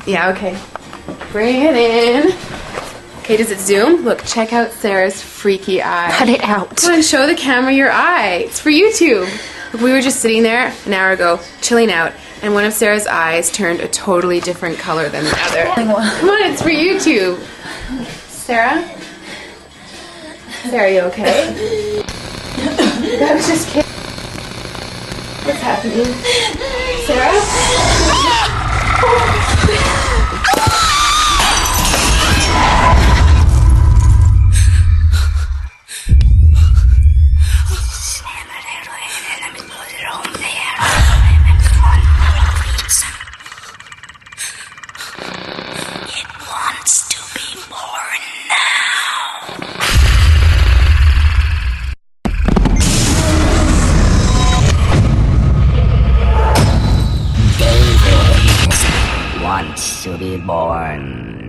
Yeah, okay. Bring it in. Okay, does it zoom? Look, check out Sarah's freaky eye. Cut it out. Come on, show the camera your eye. It's for YouTube. Look, we were just sitting there an hour ago, chilling out, and one of Sarah's eyes turned a totally different color than the other. Come on, it's for YouTube. Sarah? Sarah, you okay? That was just kidding. What's happening? Sarah? Wants to be born.